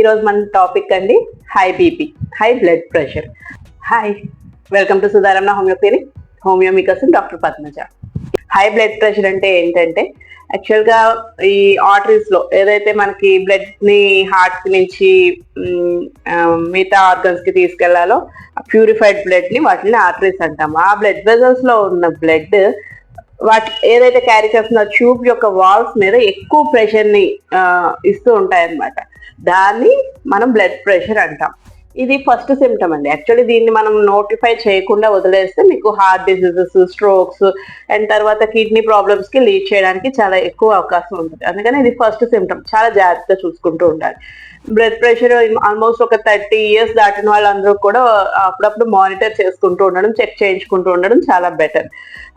ఈరోజు మన టాపిక్ అండి high BP, high blood pressure. Hi, welcome to Sudharamma homeo clinic, homeo మీకోసం doctor Padmaja. High blood pressure అంటే ఏంటంటే యాక్చువల్గా ఈ ఆర్టరీస్ లో ఏదైతే మనకి బ్లడ్ ని హార్ట్ నుంచి మిగతా ఆర్గన్స్ కి తీసుకెళ్లాలో ప్యూరిఫైడ్ బ్లడ్ ని వాటిని ఆర్టరీస్ అంటాము. ఆ బ్లడ్ వెజల్స్ లో ఉన్న బ్లడ్ వాటి ఏదైతే క్యారీ చేస్తున్న ట్యూబ్ యొక్క వాల్స్ మీద ఎక్కువ ప్రెషర్ ని ఇస్తూ ఉంటాయన్నమాట. దాన్ని మనం బ్లడ్ ప్రెషర్ అంటాం. ఇది ఫస్ట్ సిమ్టమ్ అండి. యాక్చువల్లీ దీన్ని మనం నోటిఫై చేయకుండా వదిలేస్తే మీకు హార్ట్ డిసీజెస్, స్ట్రోక్స్ అండ్ తర్వాత కిడ్నీ ప్రాబ్లమ్స్ కి లీడ్ చేయడానికి చాలా ఎక్కువ అవకాశం ఉంటుంది. అందుకని ఇది ఫస్ట్ సిమ్టమ్, చాలా జాగ్రత్తగా చూసుకుంటూ ఉండాలి. బ్లడ్ ప్రెషర్ ఆల్మోస్ట్ ఒక 30 years దాటిన వాళ్ళందరూ కూడా అప్పుడప్పుడు మానిటర్ చేసుకుంటూ ఉండడం, చెక్ చేయించుకుంటూ ఉండడం చాలా బెటర్.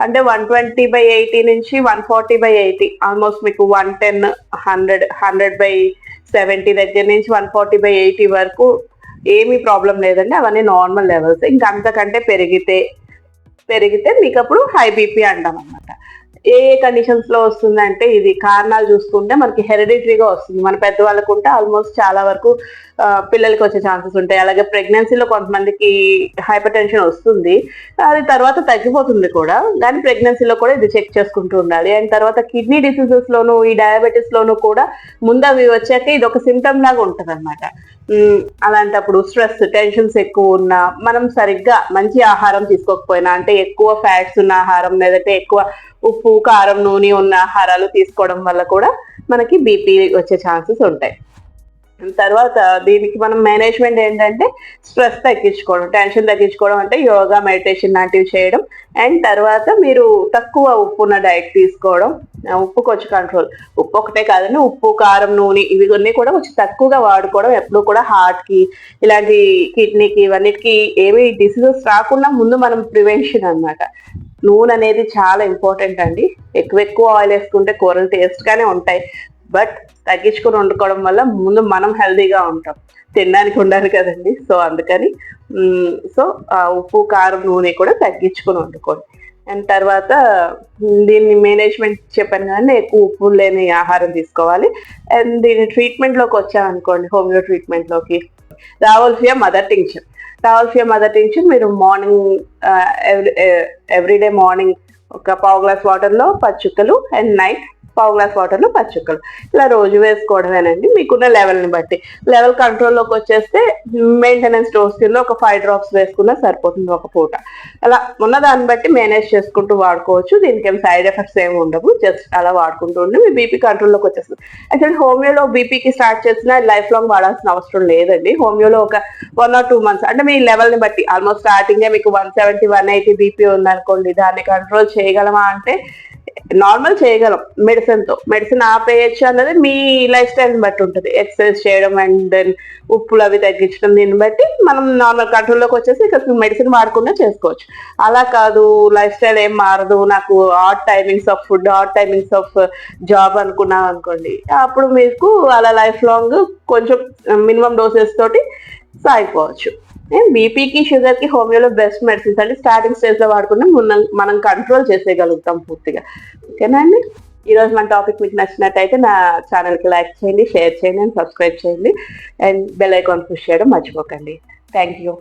అంటే 120/80 నుంచి 140/80, ఆల్మోస్ట్ మీకు 110, 100/70 దగ్గర నుంచి 140/80 వరకు ఏమీ ప్రాబ్లం లేదండి. అవన్నీ నార్మల్ లెవెల్స్. ఇంకా అంతకంటే పెరిగితే మీకు అప్పుడు హై బీపీ అంటాం అనమాట. ఏ కండిషన్స్ లో వస్తుందంటే ఇది కారణాలు చూసుకుంటే మనకి హెరిడిటరీగా వస్తుంది. మన పెద్దవాళ్ళకు ఉంటే ఆల్మోస్ట్ చాలా వరకు పిల్లలకి వచ్చే ఛాన్సెస్ ఉంటాయి. అలాగే ప్రెగ్నెన్సీలో కొంతమందికి హైపర్ టెన్షన్ వస్తుంది, అది తర్వాత తగ్గిపోతుంది కూడా. కానీ ప్రెగ్నెన్సీలో కూడా ఇది చెక్ చేసుకుంటూ ఉండాలి. అండ్ తర్వాత కిడ్నీ డిసీజెస్ లోను, ఈ డయాబెటీస్ లోను కూడా ముందు అవి వచ్చాక ఇది ఒక సిమ్టమ్ లాగా ఉంటది అనమాట. అలాంటప్పుడు స్ట్రెస్, టెన్షన్స్ ఎక్కువ ఉన్నా, మనం సరిగ్గా మంచి ఆహారం తీసుకోకపోయినా, అంటే ఎక్కువ ఫ్యాట్స్ ఉన్న ఆహారం లేదంటే ఎక్కువ ఉప్పు, కారం, నూనె ఉన్న ఆహారాలు తీసుకోవడం వల్ల కూడా మనకి బీపీ వచ్చే ఛాన్సెస్ ఉంటాయి. తర్వాత దీనికి మనం మేనేజ్మెంట్ ఏంటంటే స్ట్రెస్ తగ్గించుకోవడం, టెన్షన్ తగ్గించుకోవడం, అంటే యోగా, మెడిటేషన్ లాంటివి చేయడం. అండ్ తర్వాత మీరు తక్కువ ఉప్పు ఉన్న డైట్ తీసుకోవడం, ఉప్పు కొంచెం కంట్రోల్. ఉప్పు ఒకటే కాదండి, ఉప్పు, కారం, నూనె ఇవన్నీ కూడా కొంచెం తక్కువగా వాడుకోవడం. ఎప్పుడు కూడా హార్ట్ కి, ఇలాంటి కిడ్నీకి, ఇవన్నిటికి ఏమి డిసీజెస్ రాకుండా ముందు మనం ప్రివెన్షన్ అన్నమాట. నూనె అనేది చాలా ఇంపార్టెంట్ అండి. ఎక్కువ ఆయిల్ వేసుకుంటే కూరలు టేస్ట్ గానే ఉంటాయి, బట్ తగ్గించుకుని వండుకోవడం వల్ల ముందు మనం హెల్దీగా ఉంటాం. తినడానికి ఉండాలి కదండి. సో అందుకని ఉప్పు, కారం, నూనె కూడా తగ్గించుకుని వండుకోండి. అండ్ తర్వాత దీన్ని మేనేజ్మెంట్ చెప్పాను కానీ ఎక్కువ ఉప్పు లేని ఆహారం తీసుకోవాలి. అండ్ దీని ట్రీట్మెంట్ లోకి వచ్చామనుకోండి, హోమియో ట్రీట్మెంట్ లోకి రావల్సియా మదర్ టింక్చర్ మీరు మార్నింగ్ ఎవ్రీడే మార్నింగ్ ఒక పావు గ్లాస్ వాటర్లో 10 చుక్కలు, అండ్ నైట్ పావు గ్లాస్ వాటర్లో 10 చుక్కలు, ఇలా రోజు వేసుకోవడమేనండి. మీకున్న లెవెల్ని బట్టి. లెవెల్ కంట్రోల్లోకి వచ్చేస్తే మెయింటెనెన్స్ డోస్ కింద ఒక 5 drops వేసుకున్నా సరిపోతుంది ఒక పూట. అలా ఉన్న దాన్ని బట్టి మేనేజ్ చేసుకుంటూ వాడుకోవచ్చు. దీనికి ఏం సైడ్ ఎఫెక్ట్స్ ఏమి ఉండవు. జస్ట్ అలా వాడుకుంటూ ఉండి మీ బీపీ కంట్రోల్లోకి వచ్చేస్తుంది. యాక్చువల్లీ హోమియోలో బీపీకి స్టార్ట్ చేసినా లైఫ్ లాంగ్ వాడాల్సిన అవసరం లేదండి. హోమియోలో ఒక 1 or 2 months, అంటే మీ లెవెల్ని బట్టి, ఆల్మోస్ట్ స్టార్టింగే మీకు 170, 180 బీపీ ఉందనుకోండి, దాన్ని కంట్రోల్ చేయగలమా అంటే నార్మల్ చేయగలం మెడిసిన్ ఆపేయచ్చు అన్నది మీ లైఫ్ స్టైల్ని బట్టి ఉంటుంది. ఎక్సర్సైజ్ చేయడం అండ్ దెన్ ఉప్పులు అవి తగ్గించడం, దీన్ని బట్టి మనం నార్మల్ కంట్రోల్లోకి వచ్చేసి ఇక మెడిసిన్ వాడకుండా చేసుకోవచ్చు. అలా కాదు, లైఫ్ స్టైల్ ఏం మారదు, నాకు odd timings of food, odd timings of job అనుకున్నాం అనుకోండి, అప్పుడు మీకు అలా లైఫ్ లాంగ్ కొంచెం మినిమం డోసెస్ తోటి సాగిపోవచ్చు. బీపీకి, షుగర్ కి హోమియోలో బెస్ట్ మెడిసిన్స్ అంటే స్టార్టింగ్ స్టేజ్ లో వాడుకుంటే మనం కంట్రోల్ చేసేయగలుగుతాం పూర్తిగా. ఓకేనా అండి? ఈరోజు మన టాపిక్ మీకు నచ్చినట్టయితే నా ఛానల్కి లైక్ చేయండి, షేర్ చేయండి అండ్ సబ్స్క్రైబ్ చేయండి. అండ్ బెల్ ఐకాన్ పుష్ చేయడం మర్చిపోకండి. Thank you.